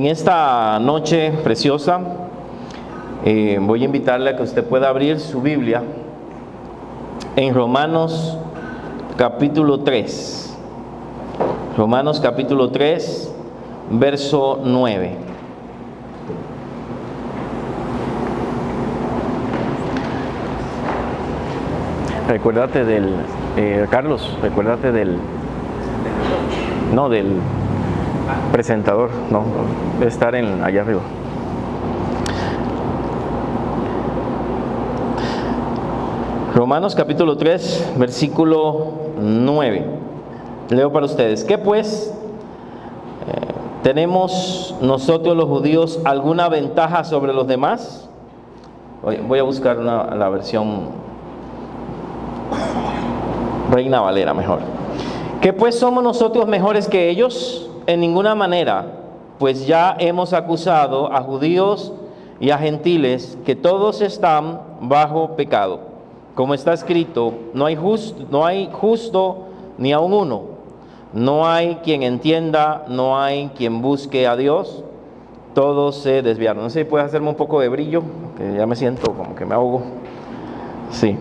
En esta noche preciosa, voy a invitarle a que usted pueda abrir su Biblia en Romanos capítulo 3. Romanos capítulo 3, verso 9. Recuérdate del, Carlos, recuérdate del presentador, no, debe estar allá arriba. Romanos capítulo 3, versículo 9. Leo para ustedes. ¿Qué pues? ¿Tenemos nosotros los judíos alguna ventaja sobre los demás? Voy a buscar la versión Reina Valera mejor. ¿Qué pues somos nosotros mejores que ellos? En ninguna manera, pues ya hemos acusado a judíos y a gentiles que todos están bajo pecado. Como está escrito, no hay justo ni aun uno. No hay quien entienda, no hay quien busque a Dios. Todos se desviaron. No sé si puedes hacerme un poco de brillo, que ya me siento como que me ahogo. Sí.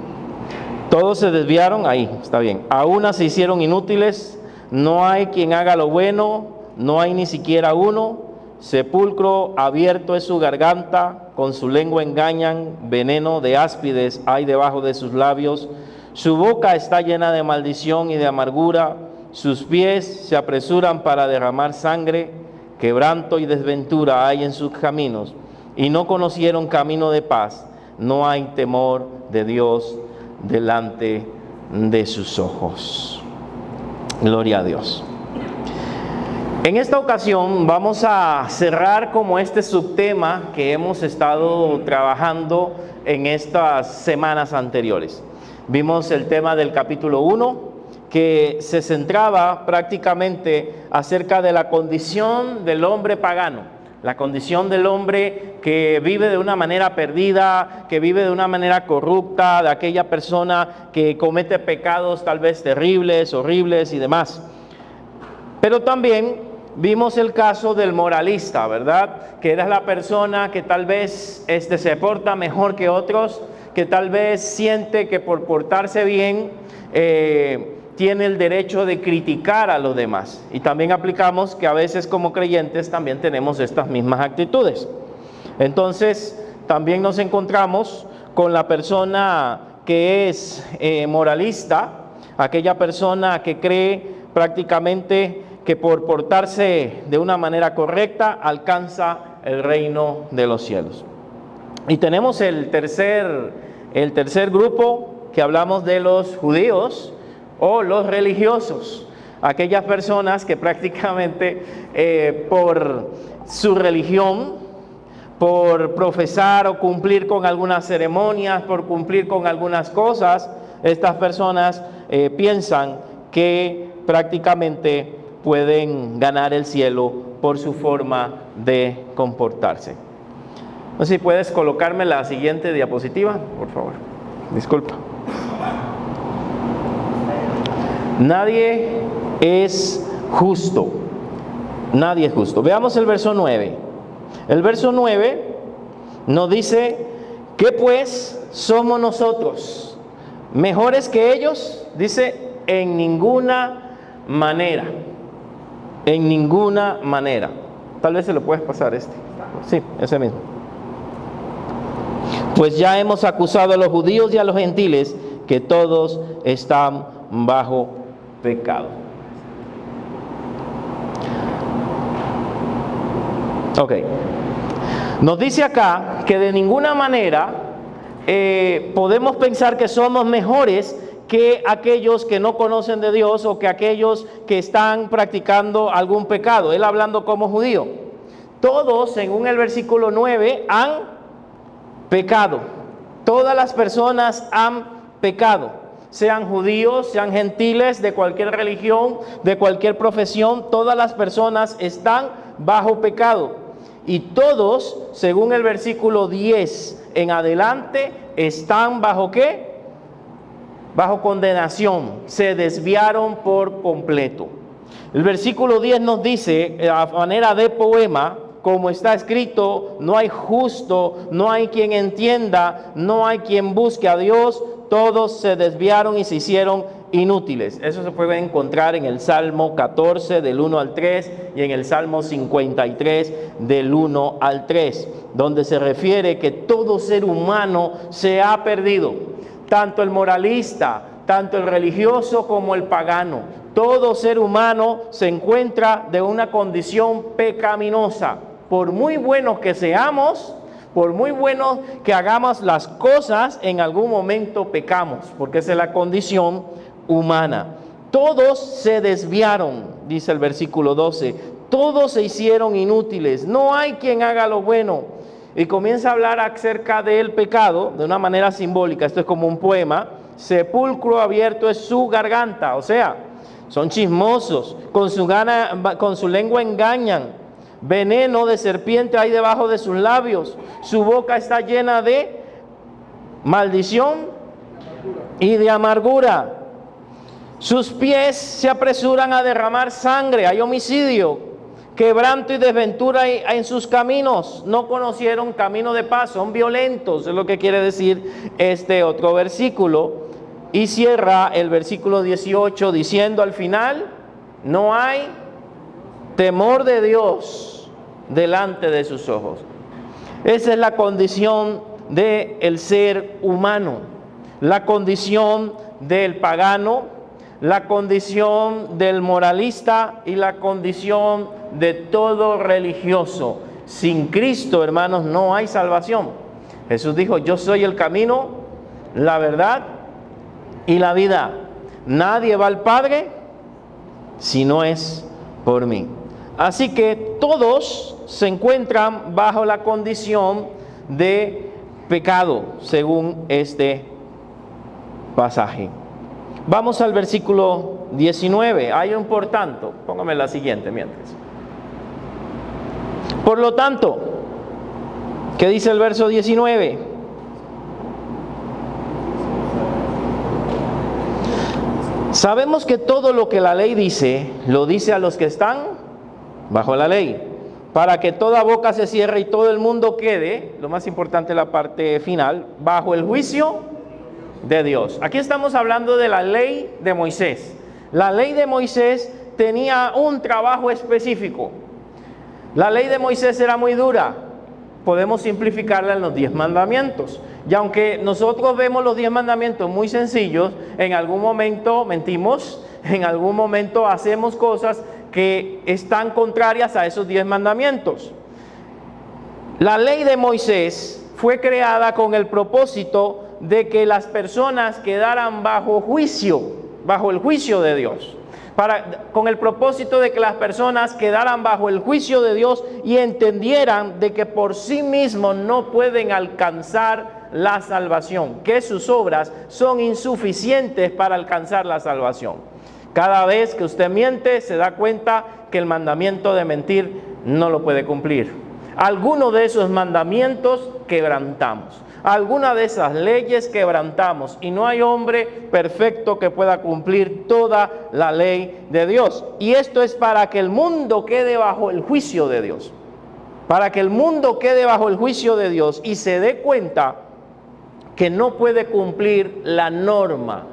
Todos se desviaron, ahí, está bien. A una se hicieron inútiles, no hay quien haga lo bueno, no hay ni siquiera uno. Sepulcro abierto es su garganta, con su lengua engañan, veneno de áspides hay debajo de sus labios. Su boca está llena de maldición y de amargura, sus pies se apresuran para derramar sangre, quebranto y desventura hay en sus caminos, y no conocieron camino de paz, no hay temor de Dios delante de sus ojos. Gloria a Dios. En esta ocasión vamos a cerrar como este subtema que hemos estado trabajando en estas semanas anteriores. Vimos el tema del capítulo 1, que se centraba prácticamente acerca de la condición del hombre pagano. La condición del hombre que vive de una manera perdida, que vive de una manera corrupta, de aquella persona que comete pecados tal vez terribles, horribles y demás. Pero también vimos el caso del moralista, ¿verdad? Que era la persona que tal vez se porta mejor que otros, que tal vez siente que por portarse bien tiene el derecho de criticar a los demás. Y también aplicamos que a veces como creyentes también tenemos estas mismas actitudes. Entonces, también nos encontramos con la persona que es moralista, aquella persona que cree prácticamente que por portarse de una manera correcta alcanza el reino de los cielos. Y tenemos el tercer grupo que hablamos de los judíos, o los religiosos, aquellas personas que prácticamente por su religión, por profesar o cumplir con algunas ceremonias, por cumplir con algunas cosas, estas personas piensan que prácticamente pueden ganar el cielo por su forma de comportarse. No sé si puedes colocarme la siguiente diapositiva, por favor. Disculpa. Nadie es justo. Nadie es justo. Veamos el verso 9. El verso 9 nos dice: ¿qué pues somos nosotros? ¿Mejores que ellos? Dice: en ninguna manera. En ninguna manera. Tal vez se lo puedes pasar Sí, ese mismo. Pues ya hemos acusado a los judíos y a los gentiles que todos están bajo pecado. Ok. Nos dice acá que de ninguna manera podemos pensar que somos mejores que aquellos que no conocen de Dios o que aquellos que están practicando algún pecado. Él hablando como judío. Todos, según el versículo 9, han pecado. Todas las personas han pecado. Sean judíos, sean gentiles, de cualquier religión, de cualquier profesión, todas las personas están bajo pecado. Y todos, según el versículo 10 en adelante, están bajo ¿qué? Bajo condenación. Se desviaron por completo. El versículo 10 nos dice, a manera de poema, como está escrito, no hay justo, no hay quien entienda, no hay quien busque a Dios, todos se desviaron y se hicieron inútiles. Eso se puede encontrar en el Salmo 14 del 1 al 3 y en el Salmo 53 del 1 al 3, donde se refiere que todo ser humano se ha perdido, tanto el moralista, tanto el religioso como el pagano. Todo ser humano se encuentra de una condición pecaminosa. Por muy buenos que seamos, por muy buenos que hagamos las cosas, en algún momento pecamos, porque esa es la condición humana. Todos se desviaron, dice el versículo 12, todos se hicieron inútiles, no hay quien haga lo bueno. Y comienza a hablar acerca del pecado de una manera simbólica. Esto es como un poema. Sepulcro abierto es su garganta, o sea, son chismosos, con su lengua engañan, veneno de serpiente hay debajo de sus labios, su boca está llena de maldición y de amargura, sus pies se apresuran a derramar sangre, hay homicidio, quebranto y desventura en sus caminos, no conocieron camino de paz, son violentos, es lo que quiere decir este otro versículo. Y cierra el versículo 18 diciendo al final, no hay temor de Dios delante de sus ojos. Esa es la condición del ser humano, la condición del pagano, la condición del moralista y la condición de todo religioso. Sin Cristo, hermanos, no hay salvación. Jesús dijo, yo soy el camino, la verdad y la vida. Nadie va al Padre si no es por mí. Así que todos se encuentran bajo la condición de pecado, según este pasaje. Vamos al versículo 19. Hay un por tanto. Póngame la siguiente mientras. Por lo tanto, ¿qué dice el verso 19? Sabemos que todo lo que la ley dice, lo dice a los que están bajo la ley, para que toda boca se cierre y todo el mundo quede, lo más importante la parte final, bajo el juicio de Dios. Aquí estamos hablando de la ley de Moisés. La ley de Moisés tenía un trabajo específico. La ley de Moisés era muy dura. Podemos simplificarla en los 10 mandamientos. Y aunque nosotros vemos los 10 mandamientos muy sencillos, en algún momento mentimos, en algún momento hacemos cosas que están contrarias a esos 10 mandamientos. La ley de Moisés fue creada con el propósito de que las personas quedaran bajo juicio, bajo el juicio de Dios. Con el propósito de que las personas quedaran bajo el juicio de Dios y entendieran de que por sí mismos no pueden alcanzar la salvación, que sus obras son insuficientes para alcanzar la salvación. Cada vez que usted miente, se da cuenta que el mandamiento de mentir no lo puede cumplir. Alguno de esos mandamientos quebrantamos. Alguna de esas leyes quebrantamos y no hay hombre perfecto que pueda cumplir toda la ley de Dios. Y esto es para que el mundo quede bajo el juicio de Dios. Para que el mundo quede bajo el juicio de Dios y se dé cuenta que no puede cumplir la norma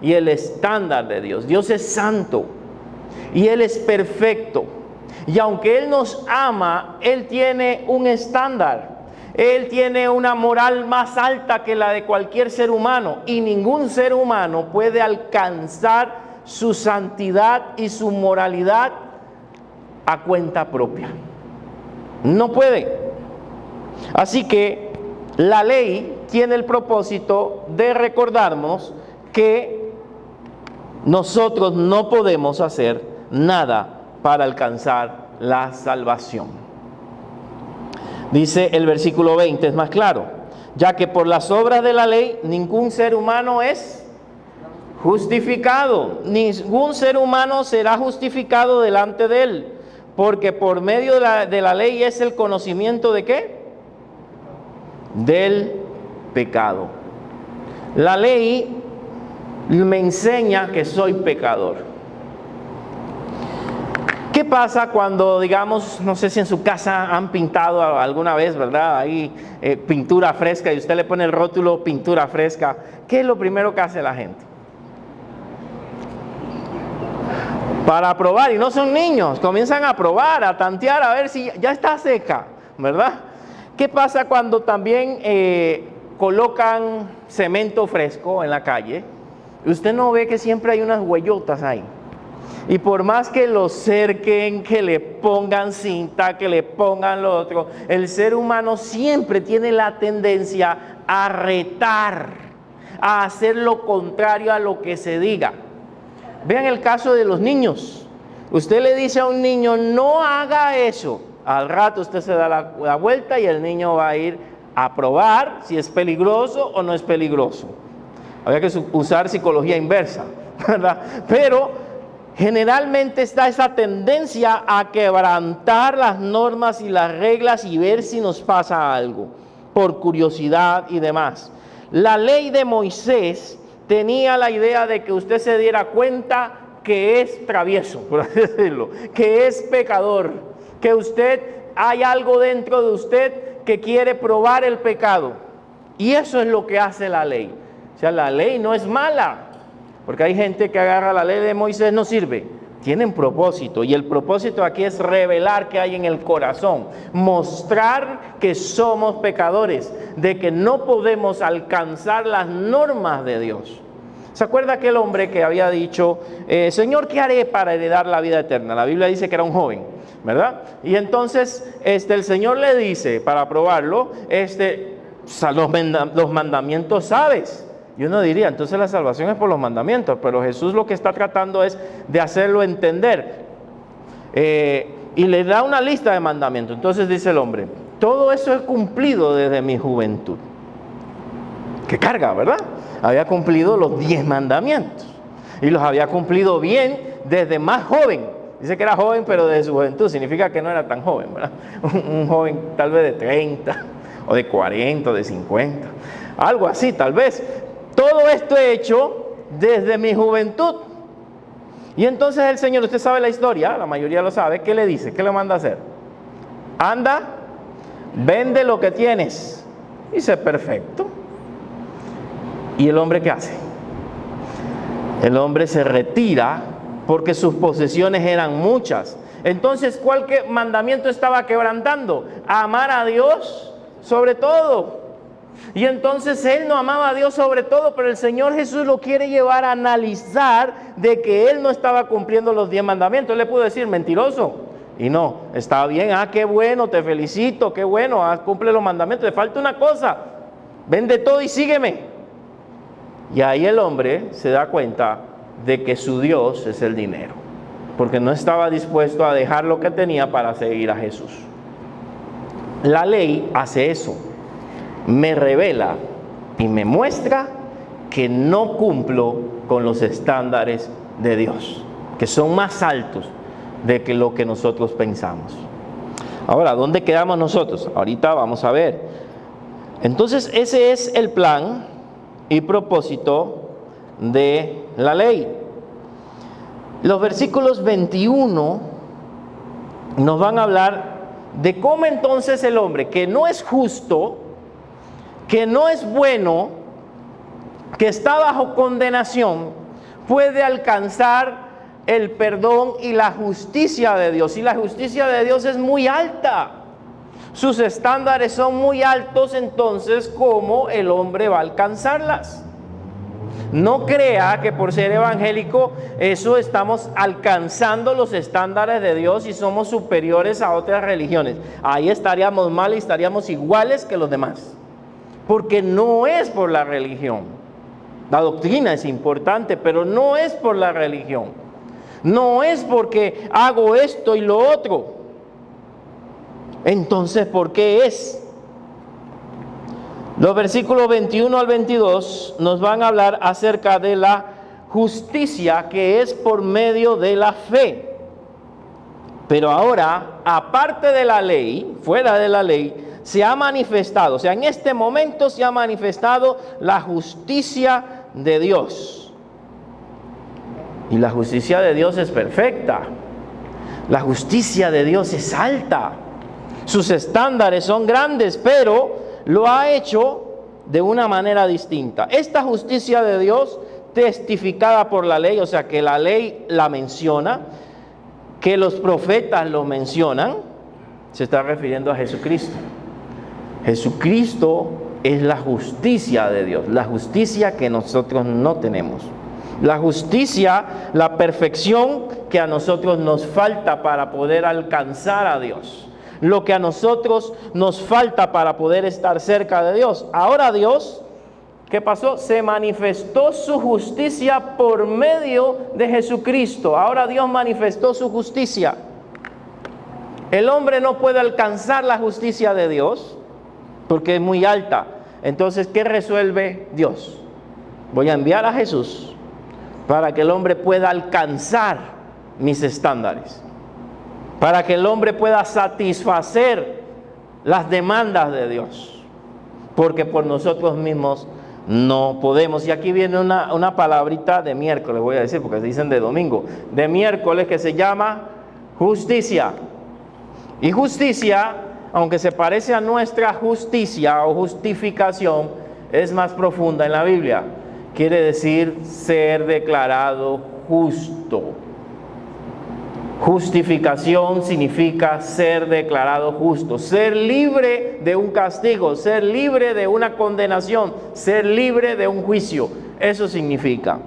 y el estándar de Dios. Dios es santo y Él es perfecto. Y aunque Él nos ama, Él tiene un estándar. Él tiene una moral más alta que la de cualquier ser humano y ningún ser humano puede alcanzar su santidad y su moralidad a cuenta propia. No puede. Así que la ley tiene el propósito de recordarnos que nosotros no podemos hacer nada para alcanzar la salvación. Dice el versículo 20, es más claro, ya que por las obras de la ley ningún ser humano es justificado, ningún ser humano será justificado delante de él, porque por medio de la ley es el conocimiento de ¿qué? Del pecado. La ley me enseña que soy pecador. ¿Qué pasa cuando, digamos, no sé si en su casa han pintado alguna vez, ¿verdad? Ahí pintura fresca y usted le pone el rótulo pintura fresca. ¿Qué es lo primero que hace la gente? Para probar, y no son niños, comienzan a probar, a tantear, a ver si ya está seca, ¿verdad? ¿Qué pasa cuando también colocan cemento fresco en la calle? Usted no ve que siempre hay unas huellotas ahí. Y por más que lo cerquen, que le pongan cinta, que le pongan lo otro, el ser humano siempre tiene la tendencia a retar, a hacer lo contrario a lo que se diga. Vean el caso de los niños. Usted le dice a un niño, no haga eso. Al rato usted se da la vuelta y el niño va a ir a probar si es peligroso o no es peligroso. Había que usar psicología inversa, ¿verdad? Pero generalmente está esa tendencia a quebrantar las normas y las reglas y ver si nos pasa algo, por curiosidad y demás. La ley de Moisés tenía la idea de que usted se diera cuenta que es travieso, por así decirlo, que es pecador, que hay algo dentro de usted que quiere probar el pecado. Y eso es lo que hace la ley. O sea, la ley no es mala. Porque hay gente que agarra la ley de Moisés, no sirve. Tienen propósito. Y el propósito aquí es revelar qué hay en el corazón. Mostrar que somos pecadores. De que no podemos alcanzar las normas de Dios. ¿Se acuerda aquel hombre que había dicho, Señor, ¿qué haré para heredar la vida eterna? La Biblia dice que era un joven, ¿verdad? Y entonces el Señor le dice, para probarlo, los mandamientos sabes. Y uno diría, entonces la salvación es por los mandamientos, pero Jesús lo que está tratando es de hacerlo entender. Y le da una lista de mandamientos. Entonces dice el hombre, todo eso he cumplido desde mi juventud. Qué carga, ¿verdad? Había cumplido los 10 mandamientos. Y los había cumplido bien desde más joven. Dice que era joven, pero desde su juventud. Significa que no era tan joven, ¿verdad? Un joven tal vez de 30, o de 40, o de 50. Algo así, tal vez. Todo esto he hecho desde mi juventud. Y entonces el Señor, usted sabe la historia, la mayoría lo sabe, ¿qué le dice? ¿Qué le manda a hacer? Anda, vende lo que tienes. Dice, perfecto. ¿Y el hombre qué hace? El hombre se retira porque sus posesiones eran muchas. Entonces, ¿cuál mandamiento estaba quebrantando? Amar a Dios sobre todo. Y entonces él no amaba a Dios sobre todo, pero el Señor Jesús lo quiere llevar a analizar de que él no estaba cumpliendo los 10 mandamientos. Él le pudo decir, mentiroso. Y no, estaba bien, qué bueno, te felicito, qué bueno, cumple los mandamientos. Le falta una cosa, vende todo y sígueme. Y ahí el hombre se da cuenta de que su Dios es el dinero, porque no estaba dispuesto a dejar lo que tenía para seguir a Jesús. La ley hace eso. Me revela y me muestra que no cumplo con los estándares de Dios, que son más altos de que lo que nosotros pensamos. Ahora, ¿dónde quedamos nosotros? Ahorita vamos a ver. Entonces, ese es el plan y propósito de la ley. Los versículos 21 nos van a hablar de cómo entonces el hombre que no es justo, que no es bueno, que está bajo condenación, puede alcanzar el perdón y la justicia de Dios. Y la justicia de Dios es muy alta. Sus estándares son muy altos, entonces, ¿cómo el hombre va a alcanzarlas? No crea que por ser evangélico, eso estamos alcanzando los estándares de Dios y somos superiores a otras religiones. Ahí estaríamos mal y estaríamos iguales que los demás. Porque no es por la religión. La doctrina es importante, pero no es por la religión. No es porque hago esto y lo otro. Entonces, ¿por qué es? Los versículos 21 al 22 nos van a hablar acerca de la justicia que es por medio de la fe. Pero ahora, aparte de la ley, fuera de la ley, se ha manifestado, o sea, en este momento se ha manifestado la justicia de Dios. Y la justicia de Dios es perfecta. La justicia de Dios es alta. Sus estándares son grandes, pero lo ha hecho de una manera distinta. Esta justicia de Dios, testificada por la ley, o sea que la ley la menciona, que los profetas lo mencionan, se está refiriendo a Jesucristo. Jesucristo es la justicia de Dios, la justicia que nosotros no tenemos. La justicia, la perfección que a nosotros nos falta para poder alcanzar a Dios. Lo que a nosotros nos falta para poder estar cerca de Dios. Ahora Dios, ¿qué pasó? Se manifestó su justicia por medio de Jesucristo. Ahora Dios manifestó su justicia. El hombre no puede alcanzar la justicia de Dios porque es muy alta. Entonces, ¿qué resuelve Dios? Voy a enviar a Jesús para que el hombre pueda alcanzar mis estándares, para que el hombre pueda satisfacer las demandas de Dios, porque por nosotros mismos no podemos. Y aquí viene una palabrita de miércoles, voy a decir, porque se dicen de domingo, de miércoles, que se llama justicia. Y justicia, aunque se parece a nuestra justicia o justificación, es más profunda en la Biblia. Quiere decir ser declarado justo. Justificación significa ser declarado justo, ser libre de un castigo, ser libre de una condenación, ser libre de un juicio. Eso significa.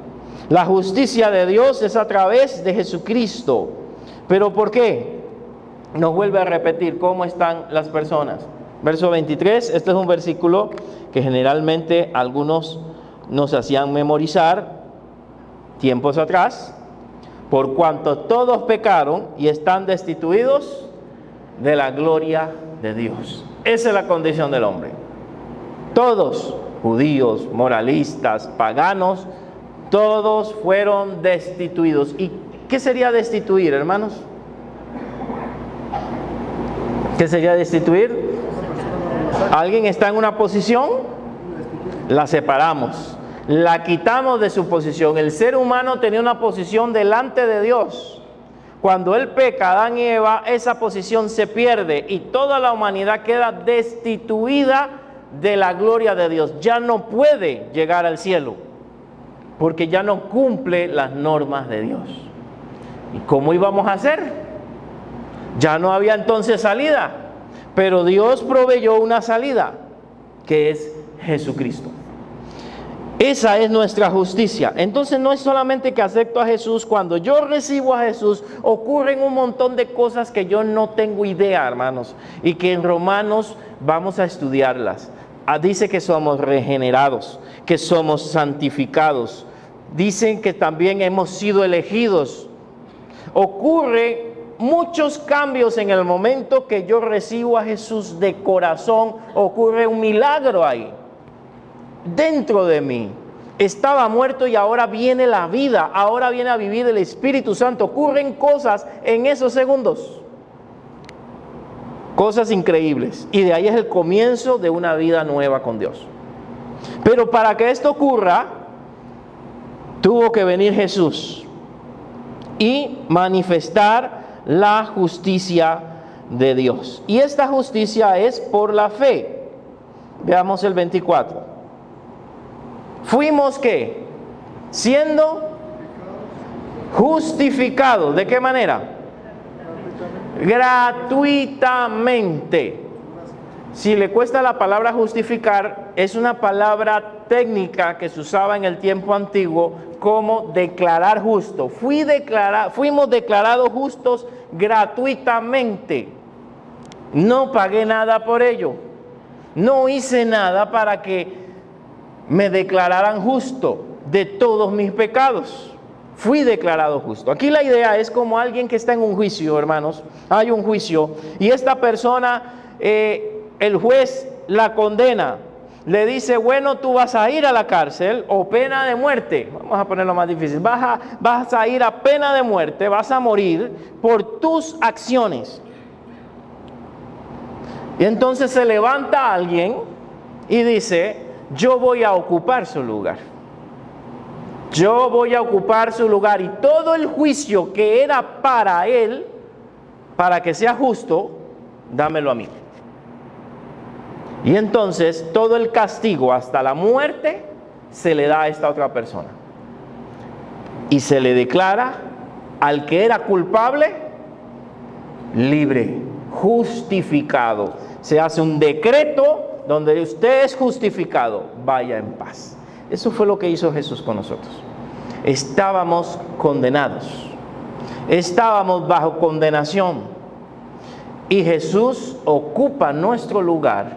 La justicia de Dios es a través de Jesucristo. ¿Pero por qué? Nos vuelve a repetir cómo están las personas. Verso 23, este es un versículo que generalmente algunos nos hacían memorizar tiempos atrás. Por cuanto todos pecaron y están destituidos de la gloria de Dios. Esa es la condición del hombre. Todos, judíos, moralistas, paganos, todos fueron destituidos. ¿Y qué sería destituir, hermanos? ¿Qué sería destituir? ¿Alguien está en una posición? La separamos. La quitamos de su posición. El ser humano tenía una posición delante de Dios. Cuando él peca, Adán y Eva, esa posición se pierde y toda la humanidad queda destituida de la gloria de Dios. Ya no puede llegar al cielo porque ya no cumple las normas de Dios. ¿Y cómo íbamos a hacer? Ya no había entonces salida, pero Dios proveyó una salida, que es Jesucristo. Esa es nuestra justicia. Entonces no es solamente que acepto a Jesús. Cuando yo recibo a Jesús, ocurren un montón de cosas que yo no tengo idea, hermanos, y que en Romanos vamos a estudiarlas. Dice que somos regenerados, que somos santificados. Dicen que también hemos sido elegidos. Ocurren muchos cambios en el momento que yo recibo a Jesús de corazón. Ocurre un milagro ahí. Dentro de mí estaba muerto y ahora viene la vida, ahora viene a vivir el Espíritu Santo. Ocurren cosas en esos segundos, cosas increíbles, y de ahí es el comienzo de una vida nueva con Dios. Pero para que esto ocurra, tuvo que venir Jesús y manifestar la justicia de Dios. Y esta justicia es por la fe. Veamos el 24. Fuimos, ¿qué? Siendo justificados. ¿De qué manera? Gratuitamente. Si le cuesta la palabra justificar, es una palabra técnica que se usaba en el tiempo antiguo como declarar justo. Fuimos declarados justos gratuitamente. No pagué nada por ello. No hice nada para que me declararan justo de todos mis pecados. Fui declarado justo. Aquí la idea es como alguien que está en un juicio, hermanos. Hay un juicio y esta persona, el juez la condena. Le dice, bueno, tú vas a ir a la cárcel o pena de muerte. Vamos a ponerlo más difícil. Vas a ir a pena de muerte, vas a morir por tus acciones. Y entonces se levanta alguien y dice, yo voy a ocupar su lugar. Yo voy a ocupar su lugar. Y todo el juicio que era para él, para que sea justo, dámelo a mí. Y entonces todo el castigo hasta la muerte se le da a esta otra persona. Y se le declara al que era culpable libre, justificado. Se hace un decreto donde usted es justificado, vaya en paz. Eso fue lo que hizo Jesús con nosotros. Estábamos condenados, estábamos bajo condenación, y Jesús ocupa nuestro lugar,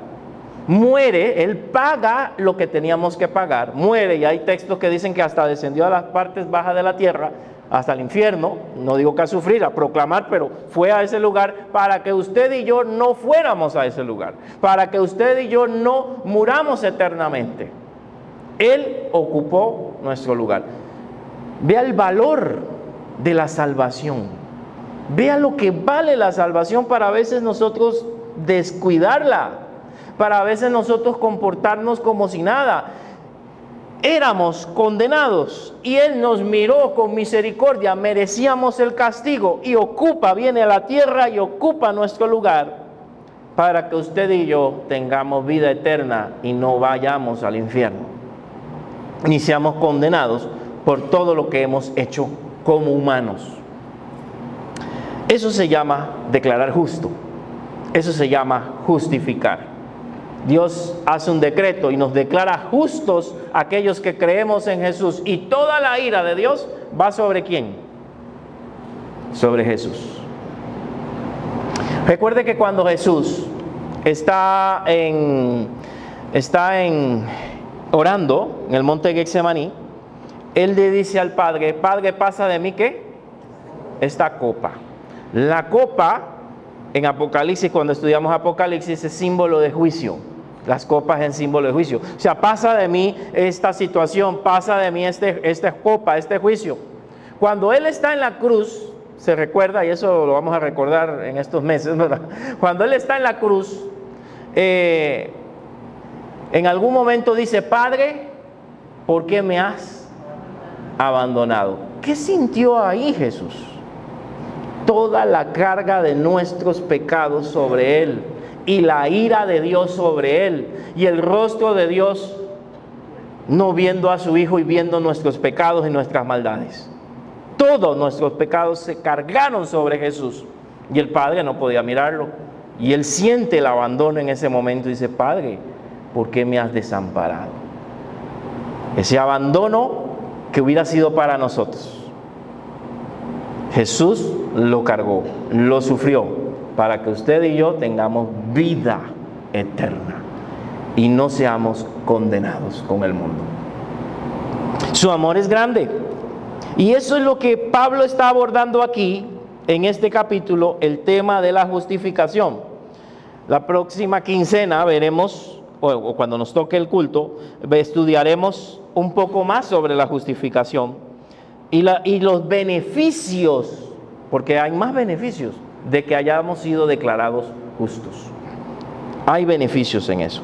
muere, Él paga lo que teníamos que pagar, muere, y hay textos que dicen que hasta descendió a las partes bajas de la tierra, hasta el infierno, no digo que a sufrir, a proclamar, pero fue a ese lugar para que usted y yo no fuéramos a ese lugar, para que usted y yo no muramos eternamente. Él ocupó nuestro lugar. Vea el valor de la salvación. Vea lo que vale la salvación para a veces nosotros descuidarla, para a veces nosotros comportarnos como si nada. Éramos condenados y Él nos miró con misericordia, merecíamos el castigo y viene a la tierra y ocupa nuestro lugar para que usted y yo tengamos vida eterna y no vayamos al infierno, ni seamos condenados por todo lo que hemos hecho como humanos. Eso se llama declarar justo, eso se llama justificar. Dios hace un decreto y nos declara justos aquellos que creemos en Jesús. Y toda la ira de Dios va ¿sobre quién? Sobre Jesús. Recuerde que cuando Jesús está orando en el monte de Getsemaní, Él le dice al Padre, Padre, pasa de mí ¿qué? Esta copa. La copa, en Apocalipsis, cuando estudiamos Apocalipsis, es símbolo de juicio. Las copas en símbolo de juicio. O sea, pasa de mí esta situación, pasa de mí esta copa, este juicio. Cuando Él está en la cruz, se recuerda, y eso lo vamos a recordar en estos meses, ¿verdad? Cuando Él está en la cruz, en algún momento dice, Padre, ¿por qué me has abandonado? ¿Qué sintió ahí Jesús? Toda la carga de nuestros pecados sobre Él. Y la ira de Dios sobre Él, y el rostro de Dios no viendo a su Hijo y viendo nuestros pecados y nuestras maldades. Todos nuestros pecados se cargaron sobre Jesús, y el Padre no podía mirarlo, y Él siente el abandono en ese momento y dice, Padre, ¿por qué me has desamparado? Ese abandono que hubiera sido para nosotros, Jesús lo cargó, lo sufrió, para que usted y yo tengamos vida eterna y no seamos condenados con el mundo. Su amor es grande. Y eso es lo que Pablo está abordando aquí, en este capítulo, el tema de la justificación. La próxima quincena veremos, o cuando nos toque el culto, estudiaremos un poco más sobre la justificación y los beneficios, porque hay más beneficios de que hayamos sido declarados justos. Hay beneficios en eso.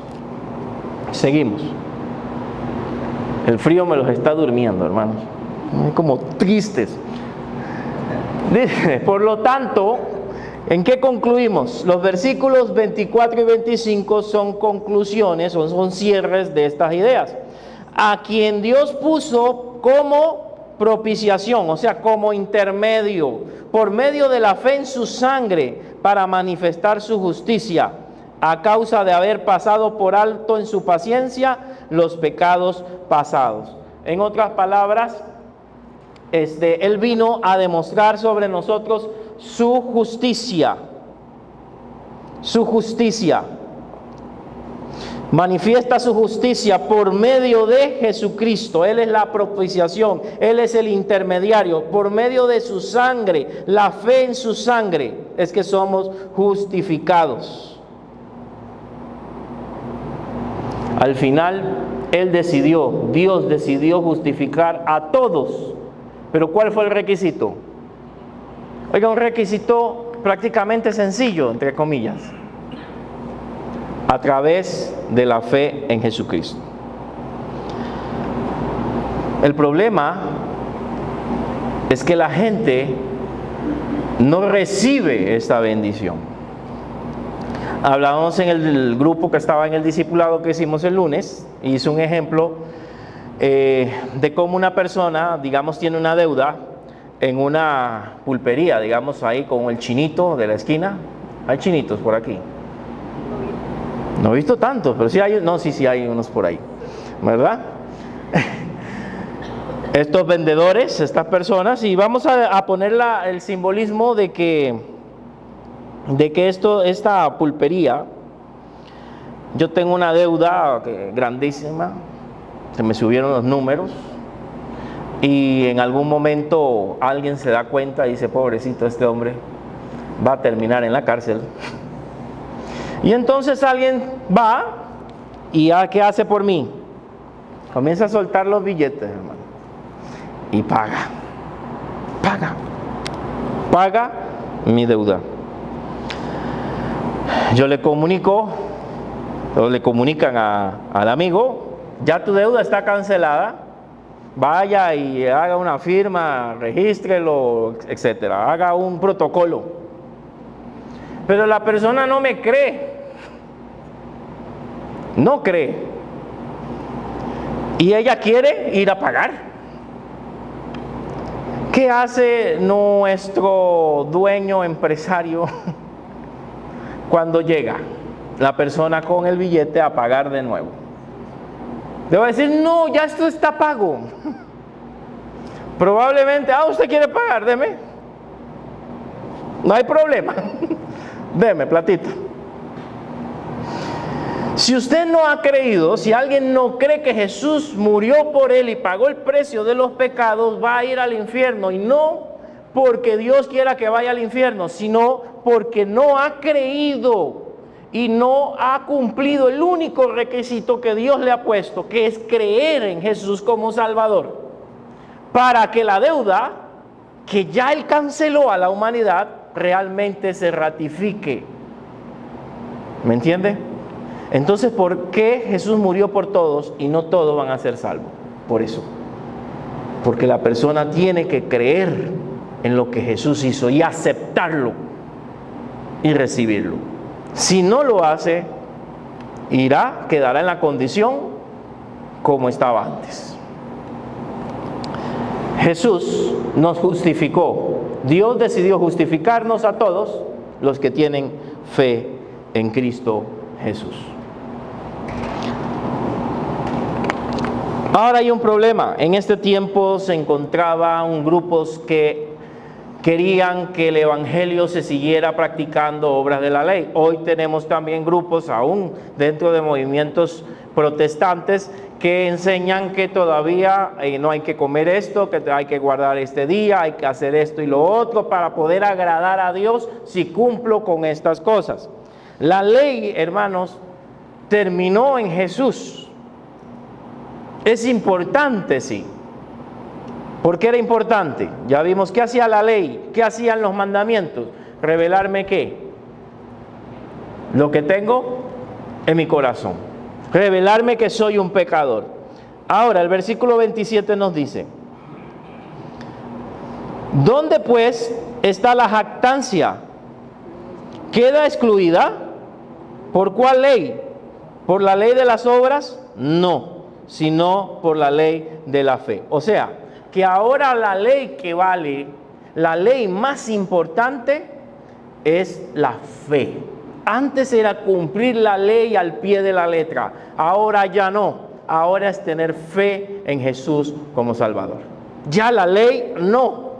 Seguimos. El frío me los está durmiendo, hermanos. Como tristes. Dice, por lo tanto, ¿en qué concluimos? Los versículos 24 y 25 son conclusiones, son cierres de estas ideas. A quien Dios puso como propiciación, o sea, como intermedio, por medio de la fe en su sangre, para manifestar su justicia, a causa de haber pasado por alto en su paciencia los pecados pasados. En otras palabras, Él vino a demostrar sobre nosotros su justicia. Su justicia. Manifiesta su justicia por medio de Jesucristo. Él es la propiciación, Él es el intermediario. Por medio de su sangre, la fe en su sangre, es que somos justificados. Al final, Dios decidió justificar a todos. Pero ¿cuál fue el requisito? Oiga, un requisito prácticamente sencillo, entre comillas. A través de la fe en Jesucristo. El problema es que la gente no recibe esta bendición. Hablábamos en el grupo que estaba en el discipulado que hicimos el lunes, hice un ejemplo de cómo una persona, digamos, tiene una deuda en una pulpería, digamos, ahí con el chinito de la esquina. Hay chinitos por aquí. No he visto tantos, pero sí hay, no, sí hay unos por ahí, ¿verdad? Estos vendedores, estas personas, y vamos a poner el simbolismo de que esta pulpería, yo tengo una deuda grandísima, se me subieron los números, y en algún momento alguien se da cuenta y dice, pobrecito, este hombre va a terminar en la cárcel. Y entonces alguien va y ¿qué hace por mí? Comienza a soltar los billetes, hermano, y paga mi deuda. Yo le comunico, o le comunican al amigo, ya tu deuda está cancelada, vaya y haga una firma, regístrelo, etcétera, haga un protocolo. Pero la persona no me cree, no cree, y ella quiere ir a pagar. ¿Qué hace nuestro dueño empresario cuando llega la persona con el billete a pagar de nuevo? Le va a decir, no, ya esto está pago. Probablemente, usted quiere pagar, deme. No hay problema. Deme platito. Si usted no ha creído, si alguien no cree que Jesús murió por él y pagó el precio de los pecados, va a ir al infierno. Y no porque Dios quiera que vaya al infierno, sino porque no ha creído y no ha cumplido el único requisito que Dios le ha puesto, que es creer en Jesús como Salvador, para que la deuda que ya Él canceló a la humanidad realmente se ratifique. ¿Me entiende? Entonces, ¿por qué Jesús murió por todos y no todos van a ser salvos? Por eso. Porque la persona tiene que creer en lo que Jesús hizo y aceptarlo y recibirlo. Si no lo hace, quedará en la condición como estaba antes. Jesús nos justificó. Dios decidió justificarnos a todos los que tienen fe en Cristo Jesús. Ahora hay un problema. En este tiempo se encontraban grupos que querían que el evangelio se siguiera practicando obras de la ley. Hoy tenemos también grupos, aún dentro de movimientos protestantes, que enseñan que todavía no hay que comer esto, que hay que guardar este día, hay que hacer esto y lo otro para poder agradar a Dios si cumplo con estas cosas. La ley, hermanos, terminó en Jesús. Es importante, sí. ¿Por qué era importante? Ya vimos qué hacía la ley, qué hacían los mandamientos. ¿Revelarme qué? Lo que tengo en mi corazón. Revelarme que soy un pecador. Ahora, el versículo 27 nos dice, ¿dónde pues está la jactancia? ¿Queda excluida? ¿Por cuál ley? ¿Por la ley de las obras? No, sino por la ley de la fe. O sea, que ahora la ley que vale, la ley más importante es la fe. Antes era cumplir la ley al pie de la letra, ahora ya no, ahora es tener fe en Jesús como Salvador. Ya la ley no,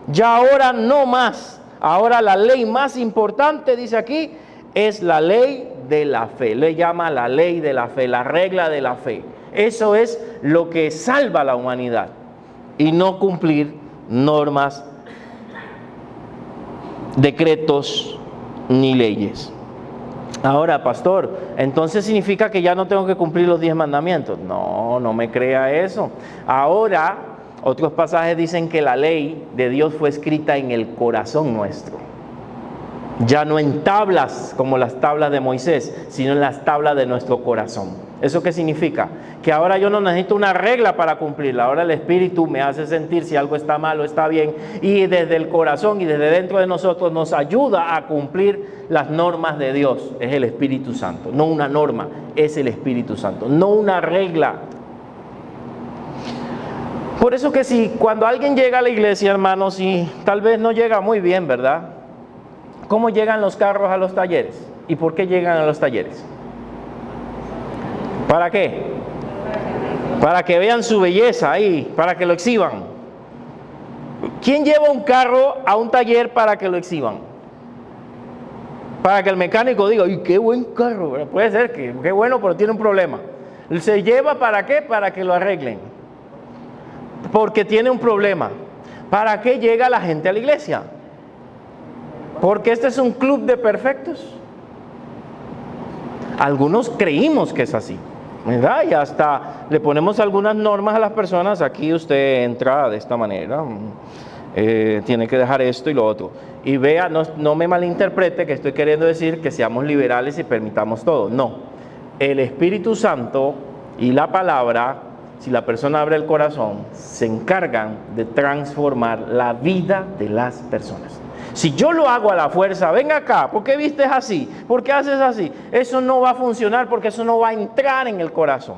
ya ahora no más, ahora la ley más importante, dice aquí, es la ley de la fe. Le llama la ley de la fe, la regla de la fe. Eso es lo que salva a la humanidad y no cumplir normas, decretos ni leyes. Ahora, pastor, entonces significa que ya no tengo que cumplir los 10 mandamientos. No, no me crea eso. Ahora, otros pasajes dicen que la ley de Dios fue escrita en el corazón nuestro. Ya no en tablas como las tablas de Moisés, sino en las tablas de nuestro corazón. ¿Eso qué significa? Que ahora yo no necesito una regla para cumplirla. Ahora el Espíritu me hace sentir si algo está mal o está bien. Y desde el corazón y desde dentro de nosotros nos ayuda a cumplir las normas de Dios. Es el Espíritu Santo. No una norma, es el Espíritu Santo. No una regla. Por eso que si cuando alguien llega a la iglesia, hermanos, y tal vez no llega muy bien, ¿verdad? ¿Cómo llegan los carros a los talleres? ¿Y por qué llegan a los talleres? ¿Para qué? Para que vean su belleza ahí, para que lo exhiban. ¿Quién lleva un carro a un taller para que lo exhiban? Para que el mecánico diga, ¡ay, qué buen carro! Puede ser que qué bueno, pero tiene un problema. ¿Se lleva para qué? Para que lo arreglen. Porque tiene un problema. ¿Para qué llega la gente a la iglesia? Porque este es un club de perfectos. Algunos creímos que es así, ¿verdad? Y hasta le ponemos algunas normas a las personas. Aquí usted entra de esta manera, tiene que dejar esto y lo otro. Y vea, no me malinterprete que estoy queriendo decir que seamos liberales y permitamos todo. No, el Espíritu Santo y la palabra, si la persona abre el corazón, se encargan de transformar la vida de las personas. Si yo lo hago a la fuerza, ven acá, ¿por qué vistes así? ¿Por qué haces así? Eso no va a funcionar porque eso no va a entrar en el corazón.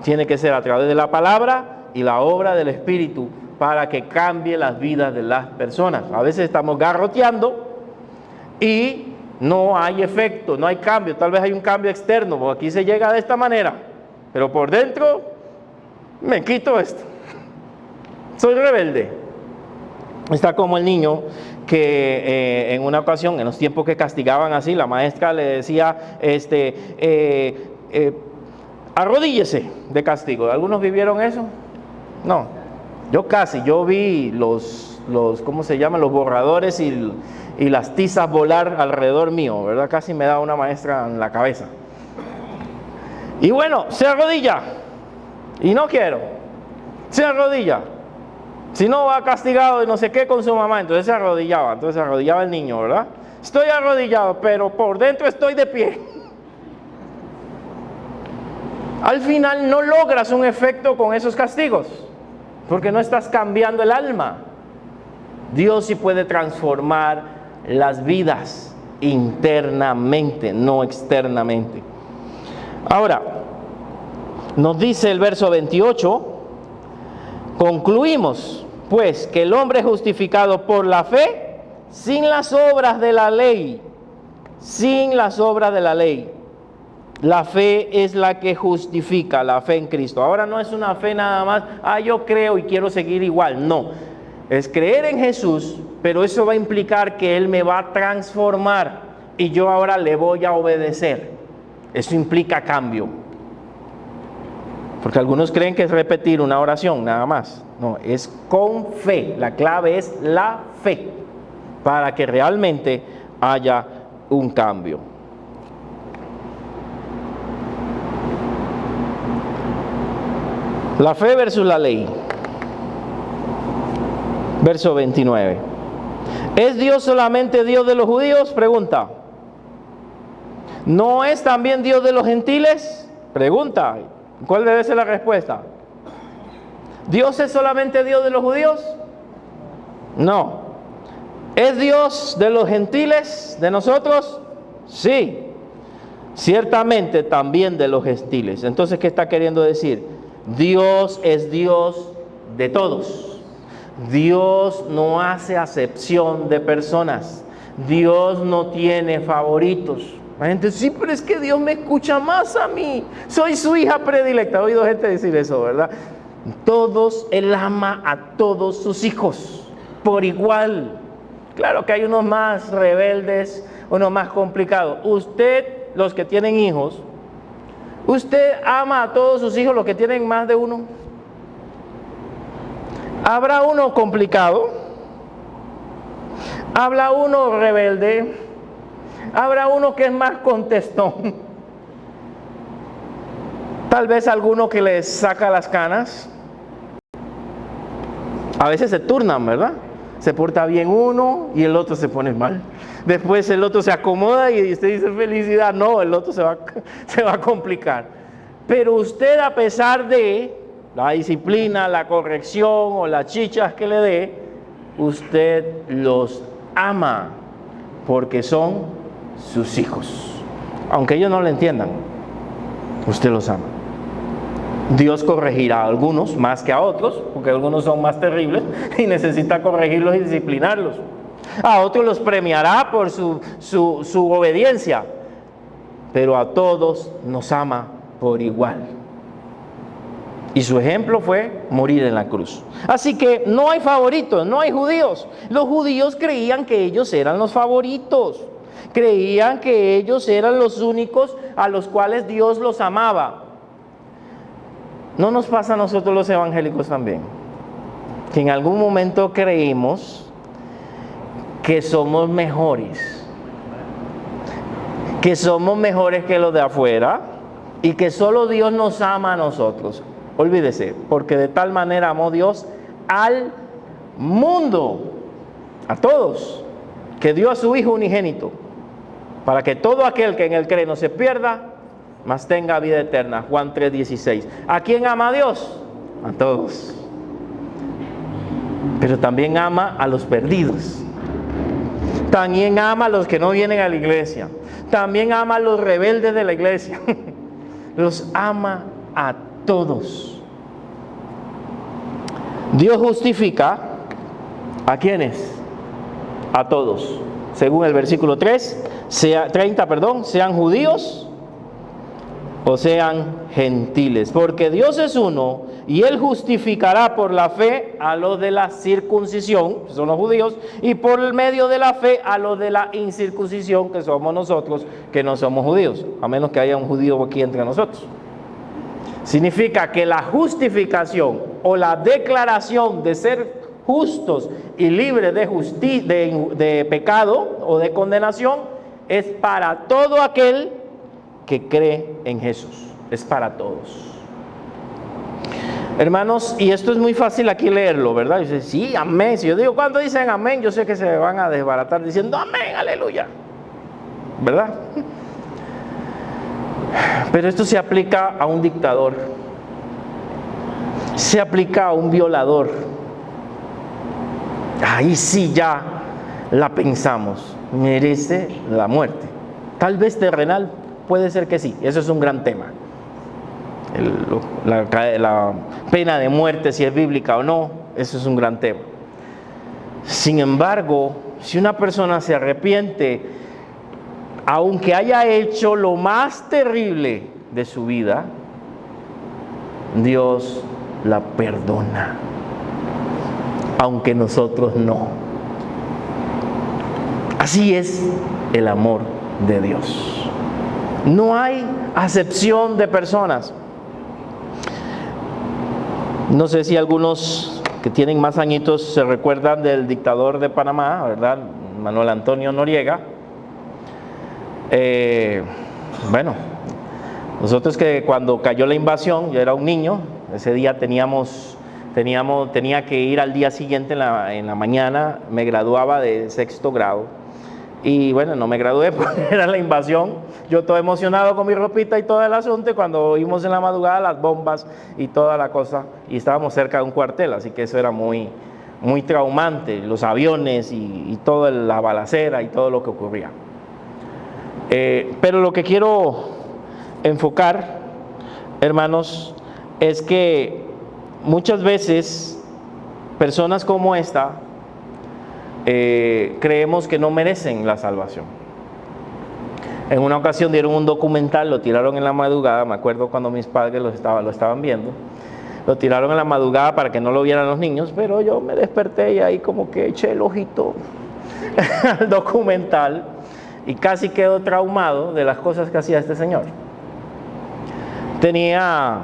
Tiene que ser a través de la palabra y la obra del Espíritu para que cambie las vidas de las personas. A veces estamos garroteando y no hay efecto, no hay cambio. Tal vez hay un cambio externo, porque aquí se llega de esta manera, pero por dentro me quito esto. Soy rebelde. Está como el niño que en una ocasión, en los tiempos que castigaban así, la maestra le decía, arrodíllese de castigo. ¿Algunos vivieron eso? No, yo vi los ¿cómo se llaman? Los borradores y las tizas volar alrededor mío, ¿verdad? Casi me da una maestra en la cabeza. Y bueno, se arrodilla, y no quiero, se arrodilla. Si no, va castigado y no sé qué con su mamá. Entonces se arrodillaba el niño, ¿verdad? Estoy arrodillado, pero por dentro estoy de pie. Al final no logras un efecto con esos castigos, porque no estás cambiando el alma. Dios sí puede transformar las vidas internamente, no externamente. Ahora, nos dice el verso 28, concluimos, pues, que el hombre es justificado por la fe sin las obras de la ley. Sin las obras de la ley. La fe es la que justifica, la fe en Cristo. Ahora no es una fe nada más, yo creo y quiero seguir igual. No, es creer en Jesús, pero eso va a implicar que Él me va a transformar y yo ahora le voy a obedecer. Eso implica cambio. Porque algunos creen que es repetir una oración nada más. No, es con fe. La clave es la fe para que realmente haya un cambio. La fe versus la ley. Verso 29. ¿Es Dios solamente Dios de los judíos? Pregunta. ¿No es también Dios de los gentiles? Pregunta. ¿Cuál debe ser la respuesta? ¿Dios es solamente Dios de los judíos? No. ¿Es Dios de los gentiles, de nosotros? Sí. Ciertamente también de los gentiles. Entonces, ¿qué está queriendo decir? Dios es Dios de todos. Dios no hace acepción de personas. Dios no tiene favoritos. La gente, sí, pero es que Dios me escucha más a mí. Soy su hija predilecta. He oído gente decir eso, ¿verdad? Él ama a todos sus hijos por igual. Claro que hay unos más rebeldes, unos más complicados. Usted, los que tienen hijos, ¿usted ama a todos sus hijos, los que tienen más de uno? ¿Habrá uno complicado? ¿Habrá uno rebelde? ¿Habrá uno que es más contestón? Tal vez alguno que les saca las canas. A veces se turnan, ¿verdad? Se porta bien uno y el otro se pone mal. Después el otro se acomoda y usted dice felicidad. No, el otro se va a complicar. Pero usted, a pesar de la disciplina, la corrección o las chichas que le dé, usted los ama porque son sus hijos. Aunque ellos no lo entiendan, usted los ama. Dios corregirá a algunos más que a otros, porque algunos son más terribles y necesita corregirlos y disciplinarlos. A otros los premiará por su obediencia, pero a todos nos ama por igual. Y su ejemplo fue morir en la cruz. Así que no hay favoritos, no hay judíos. Los judíos creían que ellos eran los favoritos. Creían que ellos eran los únicos a los cuales Dios los amaba. ¿No nos pasa a nosotros los evangélicos también? Que en algún momento creímos que somos mejores. Que somos mejores que los de afuera y que solo Dios nos ama a nosotros. Olvídese, porque de tal manera amó Dios al mundo, a todos, que dio a su Hijo unigénito, para que todo aquel que en él cree no se pierda, mas tenga vida eterna. Juan 3:16. ¿A quién ama Dios? A todos. Pero también ama a los perdidos. También ama a los que no vienen a la iglesia. También ama a los rebeldes de la iglesia. Los ama a todos. Dios justifica ¿a quiénes? A todos. Según el versículo 30, sean judíos o sean gentiles, porque Dios es uno y Él justificará por la fe a los de la circuncisión, que son los judíos, y por el medio de la fe a los de la incircuncisión, que somos nosotros, que no somos judíos, a menos que haya un judío aquí entre nosotros. Significa que la justificación o la declaración de ser justos y libres de pecado o de condenación es para todo aquel que cree en Jesús. Es para todos. Hermanos, y esto es muy fácil aquí leerlo, ¿verdad? Y dice, sí, amén. Si yo digo, cuando dicen amén, yo sé que se van a desbaratar diciendo amén, aleluya, ¿verdad? Pero esto se aplica a un dictador, se aplica a un violador. Ahí sí ya la pensamos, merece la muerte. Tal vez terrenal, puede ser que sí, eso es un gran tema. La pena de muerte, si es bíblica o no, eso es un gran tema. Sin embargo, si una persona se arrepiente, aunque haya hecho lo más terrible de su vida, Dios la perdona, aunque nosotros no. Así es el amor de Dios. No hay acepción de personas. No sé si algunos que tienen más añitos se recuerdan del dictador de Panamá, ¿verdad? Manuel Antonio Noriega. Bueno, nosotros que cuando cayó la invasión, yo era un niño, ese día tenía que ir al día siguiente en la mañana, me graduaba de 6º grado y bueno, no me gradué porque era la invasión, yo todo emocionado con mi ropita y todo el asunto, y cuando oímos en la madrugada las bombas y toda la cosa, y estábamos cerca de un cuartel, así que eso era muy, muy traumante, los aviones y toda la balacera y todo lo que ocurría. Pero lo que quiero enfocar, hermanos, es que muchas veces personas como esta creemos que no merecen la salvación. En una ocasión dieron un documental, lo tiraron en la madrugada, me acuerdo cuando mis padres lo estaban viendo, lo tiraron en la madrugada para que no lo vieran los niños, pero yo me desperté y ahí como que eché el ojito al documental y casi quedo traumado de las cosas que hacía este señor. Tenía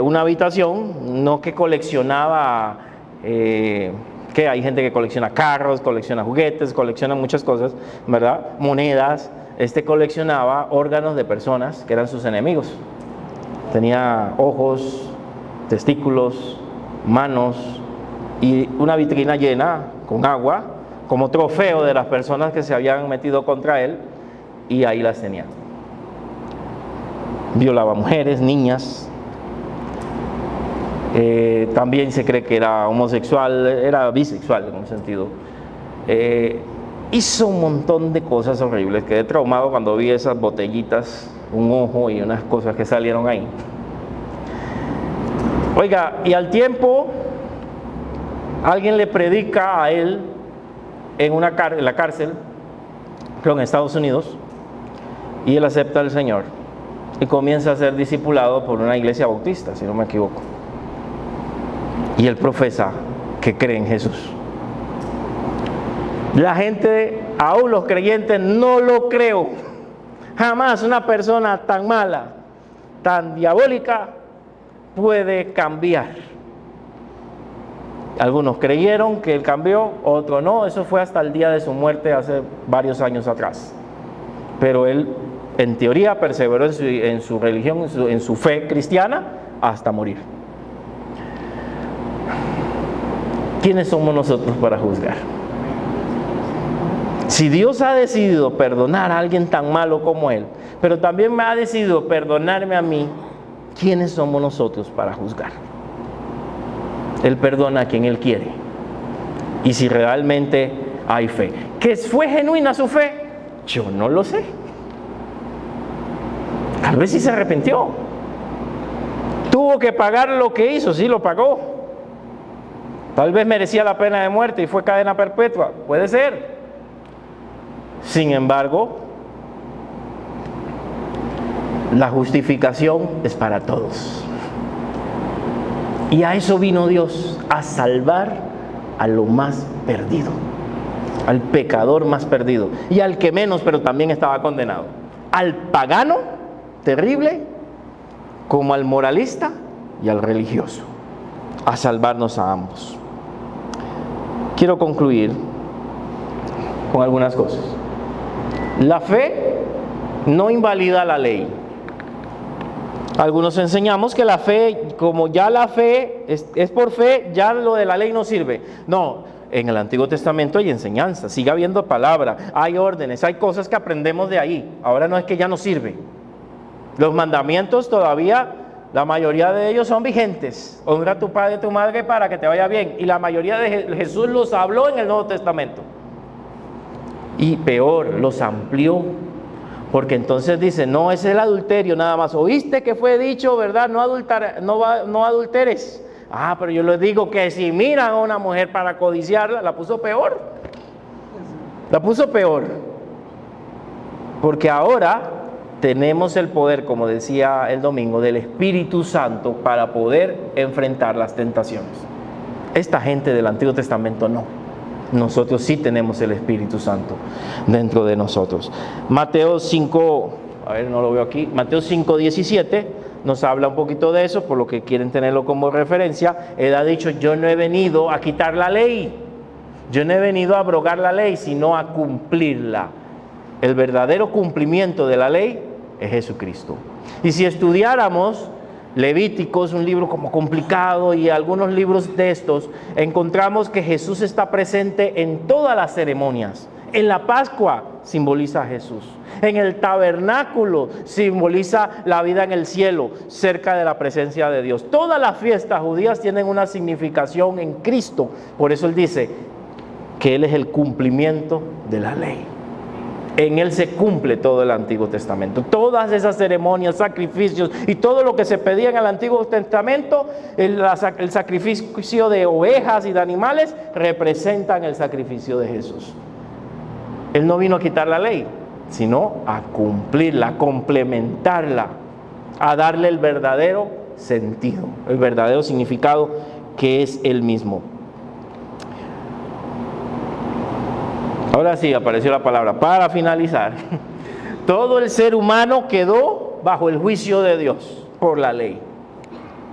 una habitación, no que coleccionaba, que hay gente que colecciona carros, colecciona juguetes, colecciona muchas cosas, ¿verdad? Monedas. Este coleccionaba órganos de personas que eran sus enemigos. Tenía ojos, testículos, manos y una vitrina llena con agua como trofeo de las personas que se habían metido contra él, y ahí las tenía. Violaba mujeres, niñas. También se cree que era homosexual, era bisexual en un sentido. Hizo un montón de cosas horribles. Quedé traumado cuando vi esas botellitas, un ojo y unas cosas que salieron ahí. Oiga, y al tiempo alguien le predica a él en la cárcel, creo en Estados Unidos, y él acepta al Señor y comienza a ser discipulado por una iglesia bautista, si no me equivoco. Y él profesa que cree en Jesús. La gente, aún los creyentes, no lo creo. Jamás una persona tan mala, tan diabólica, puede cambiar. Algunos creyeron que él cambió, otros no. Eso fue hasta el día de su muerte hace varios años atrás. Pero él, en teoría, perseveró en su religión, en su fe cristiana, hasta morir. ¿Quiénes somos nosotros para juzgar? Si Dios ha decidido perdonar a alguien tan malo como él, pero también me ha decidido perdonarme a mí, ¿quiénes somos nosotros para juzgar? Él perdona a quien él quiere. Y si realmente hay fe. ¿Que fue genuina su fe? Yo no lo sé. Tal vez sí se arrepintió. Tuvo que pagar lo que hizo, sí lo pagó. Tal vez merecía la pena de muerte y fue cadena perpetua. Puede ser. Sin embargo, la justificación es para todos. Y a eso vino Dios, a salvar a lo más perdido, al pecador más perdido, y al que menos, pero también estaba condenado, al pagano terrible, como al moralista y al religioso, a salvarnos a ambos. Quiero concluir con algunas cosas. La fe no invalida la ley. Algunos enseñamos que la fe, como ya la fe es por fe, ya lo de la ley no sirve. No, en el Antiguo Testamento hay enseñanza, sigue habiendo palabra, hay órdenes, hay cosas que aprendemos de ahí. Ahora no es que ya no sirve. Los mandamientos todavía, la mayoría de ellos son vigentes. Honra a tu padre y a tu madre para que te vaya bien. Y la mayoría de Jesús los habló en el Nuevo Testamento. Y peor, los amplió. Porque entonces dice, no es el adulterio nada más. ¿Oíste que fue dicho, verdad? No adulteres. Ah, pero yo les digo que si miran a una mujer para codiciarla, la puso peor. La puso peor. Porque ahora tenemos el poder, como decía el domingo, del Espíritu Santo para poder enfrentar las tentaciones. Esta gente del Antiguo Testamento no. Nosotros sí tenemos el Espíritu Santo dentro de nosotros. Mateo 5, no lo veo aquí, Mateo 5:17 nos habla un poquito de eso, por lo que quieren tenerlo como referencia. Él ha dicho, yo no he venido a quitar la ley, yo no he venido a abrogar la ley, sino a cumplirla. El verdadero cumplimiento de la ley es Jesucristo. Y si estudiáramos Levíticos, un libro como complicado, y algunos libros de estos, encontramos que Jesús está presente en todas las ceremonias. En la Pascua simboliza a Jesús. En el tabernáculo simboliza la vida en el cielo, cerca de la presencia de Dios. Todas las fiestas judías tienen una significación en Cristo. Por eso Él dice que Él es el cumplimiento de la ley. En Él se cumple todo el Antiguo Testamento. Todas esas ceremonias, sacrificios y todo lo que se pedía en el Antiguo Testamento, el sacrificio de ovejas y de animales, representan el sacrificio de Jesús. Él no vino a quitar la ley, sino a cumplirla, a complementarla, a darle el verdadero sentido, el verdadero significado que es Él mismo. Ahora sí apareció la palabra. Para finalizar, todo el ser humano quedó bajo el juicio de Dios por la ley.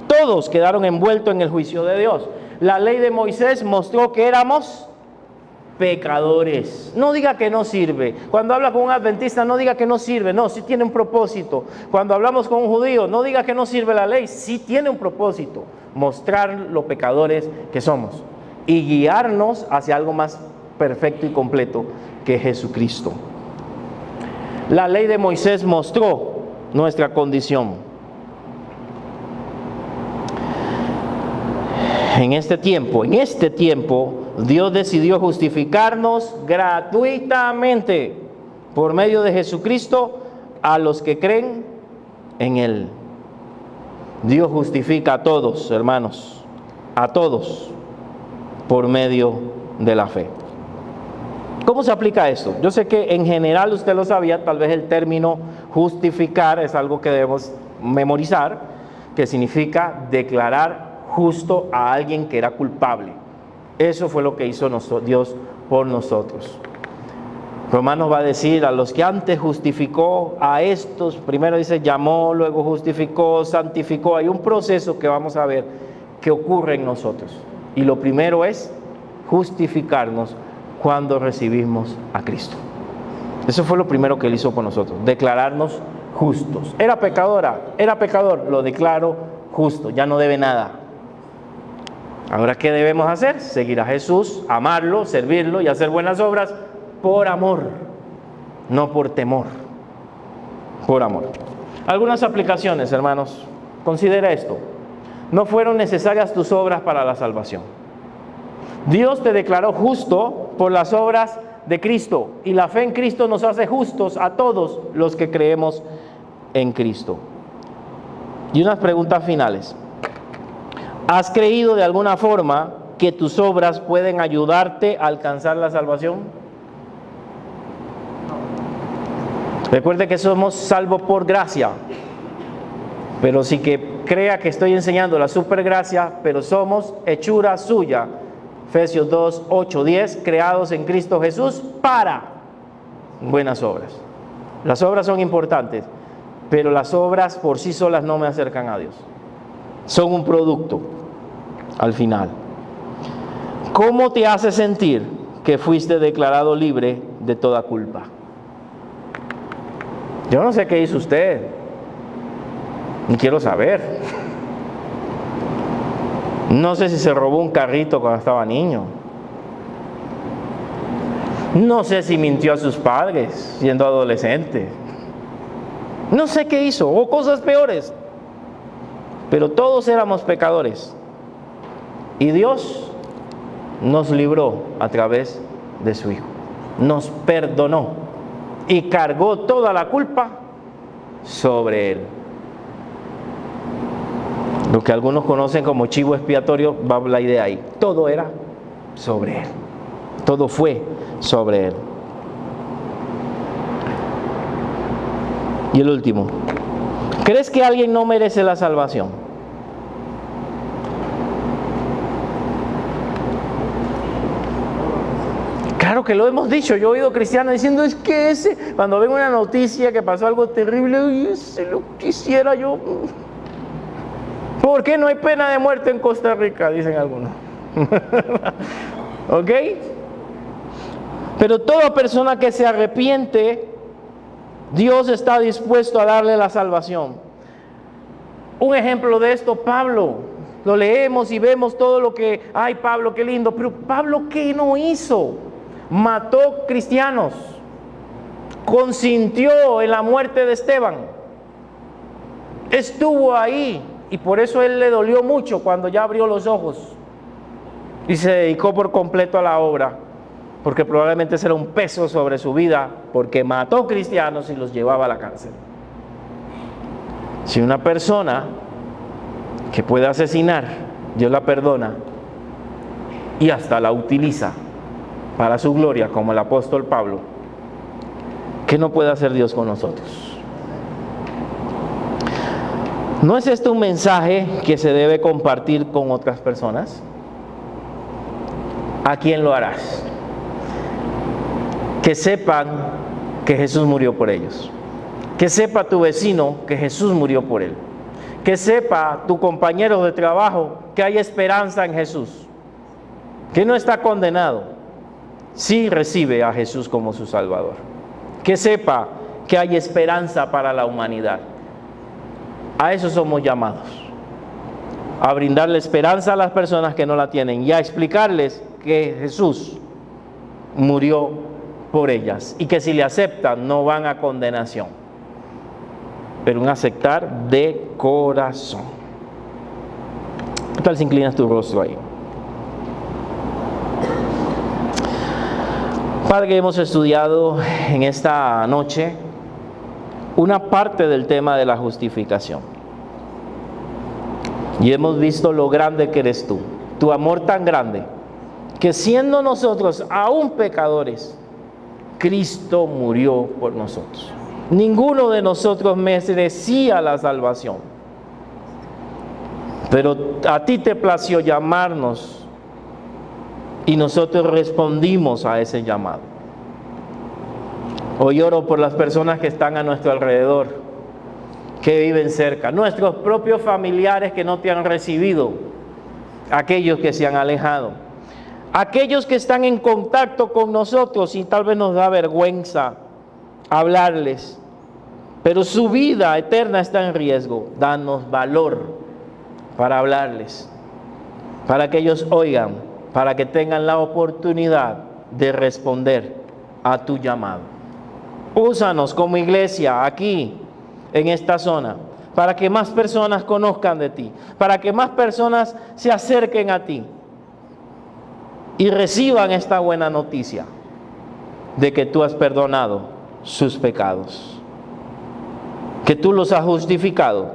Todos quedaron envueltos en el juicio de Dios. La ley de Moisés mostró que éramos pecadores. No diga que no sirve. Cuando habla con un adventista, no diga que no sirve. No, sí tiene un propósito. Cuando hablamos con un judío, no diga que no sirve la ley. Sí tiene un propósito. Mostrar lo pecadores que somos y guiarnos hacia algo más perfecto y completo que es Jesucristo. La ley de Moisés mostró nuestra condición. En este tiempo, Dios decidió justificarnos gratuitamente por medio de Jesucristo a los que creen en Él. Dios justifica a todos, hermanos, a todos, por medio de la fe. ¿Cómo se aplica esto? Yo sé que en general usted lo sabía, tal vez el término justificar es algo que debemos memorizar, que significa declarar justo a alguien que era culpable. Eso fue lo que hizo Dios por nosotros. Romanos va a decir, a los que antes justificó, a estos, primero dice llamó, luego justificó, santificó. Hay un proceso que vamos a ver que ocurre en nosotros. Y lo primero es justificarnos cuando recibimos a Cristo. Eso fue lo primero que Él hizo por nosotros, declararnos justos. Era pecador, lo declaro justo, ya no debe nada. Ahora, ¿qué debemos hacer? Seguir a Jesús, amarlo, servirlo y hacer buenas obras por amor, no por temor, por amor. Algunas aplicaciones, hermanos. Considera esto. No fueron necesarias tus obras para la salvación. Dios te declaró justo por las obras de Cristo, y la fe en Cristo nos hace justos a todos los que creemos en Cristo. Y unas preguntas finales. ¿Has creído de alguna forma que tus obras pueden ayudarte a alcanzar la salvación? Recuerde que somos salvos por gracia, pero sí que crea que estoy enseñando la supergracia, pero somos hechura suya. Efesios 2, 8, 10, creados en Cristo Jesús para buenas obras. Las obras son importantes, pero las obras por sí solas no me acercan a Dios. Son un producto al final. ¿Cómo te hace sentir que fuiste declarado libre de toda culpa? Yo no sé qué hizo usted, ni quiero saber. No sé si se robó un carrito cuando estaba niño. No sé si mintió a sus padres siendo adolescente. No sé qué hizo, o cosas peores. Pero todos éramos pecadores. Y Dios nos libró a través de su Hijo. Nos perdonó y cargó toda la culpa sobre Él. Lo que algunos conocen como chivo expiatorio, va la idea ahí. Todo era sobre Él. Todo fue sobre Él. Y el último. ¿Crees que alguien no merece la salvación? Claro que lo hemos dicho. Yo he oído cristianos diciendo, es que cuando ven una noticia que pasó algo terrible, ese lo quisiera yo. ¿Por qué no hay pena de muerte en Costa Rica? Dicen algunos. ¿Ok? Pero toda persona que se arrepiente, Dios está dispuesto a darle la salvación. Un ejemplo de esto, Pablo. Lo leemos y vemos todo lo que, ay Pablo, qué lindo. Pero Pablo, ¿qué no hizo? Mató cristianos. Consintió en la muerte de Esteban. Estuvo ahí. Y por eso él le dolió mucho cuando ya abrió los ojos. Y se dedicó por completo a la obra. Porque probablemente ese era un peso sobre su vida. Porque mató cristianos y los llevaba a la cárcel. Si una persona que puede asesinar, Dios la perdona y hasta la utiliza para su gloria, como el apóstol Pablo, ¿qué no puede hacer Dios con nosotros? ¿No es este un mensaje que se debe compartir con otras personas? ¿A quién lo harás? Que sepan que Jesús murió por ellos. Que sepa tu vecino que Jesús murió por él. Que sepa tu compañero de trabajo que hay esperanza en Jesús. Que no está condenado si recibe a Jesús como su Salvador. Que sepa que hay esperanza para la humanidad. A eso somos llamados. A brindarle esperanza a las personas que no la tienen y a explicarles que Jesús murió por ellas y que si le aceptan no van a condenación, pero un aceptar de corazón. ¿Qué tal si inclinas tu rostro ahí? Padre, hemos estudiado en esta noche una parte del tema de la justificación y hemos visto lo grande que eres tú, tu amor tan grande, que siendo nosotros aún pecadores, Cristo murió por nosotros. Ninguno de nosotros merecía la salvación, pero a ti te plació llamarnos y nosotros respondimos a ese llamado. Hoy oro por las personas que están a nuestro alrededor, que viven cerca, nuestros propios familiares que no te han recibido, aquellos que se han alejado, aquellos que están en contacto con nosotros y tal vez nos da vergüenza hablarles, pero su vida eterna está en riesgo. Danos valor para hablarles, para que ellos oigan, para que tengan la oportunidad de responder a tu llamado. Úsanos como iglesia aquí, en esta zona, para que más personas conozcan de ti, para que más personas se acerquen a ti y reciban esta buena noticia de que tú has perdonado sus pecados, que tú los has justificado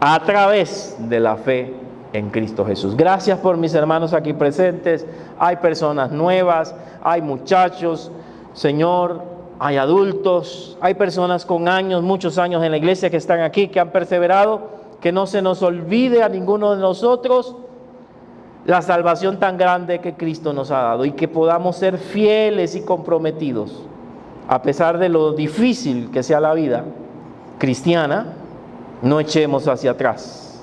a través de la fe en Cristo Jesús. Gracias por mis hermanos aquí presentes. Hay personas nuevas, hay muchachos, Señor, hay adultos, hay personas con años, muchos años en la iglesia que están aquí, que han perseverado. Que no se nos olvide a ninguno de nosotros la salvación tan grande que Cristo nos ha dado y que podamos ser fieles y comprometidos, a pesar de lo difícil que sea la vida cristiana. No echemos hacia atrás,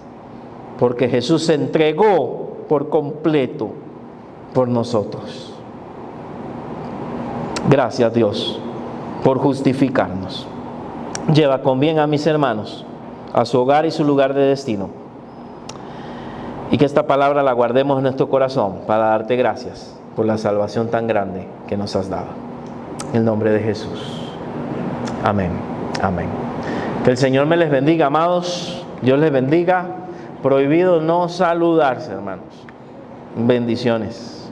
porque Jesús se entregó por completo por nosotros. Gracias, Dios, por justificarnos. Lleva con bien a mis hermanos a su hogar y su lugar de destino, y que esta palabra la guardemos en nuestro corazón para darte gracias por la salvación tan grande que nos has dado. En el nombre de Jesús. Amén. Amén. Que el Señor me les bendiga, amados. Dios les bendiga. Prohibido no saludarse, hermanos. Bendiciones.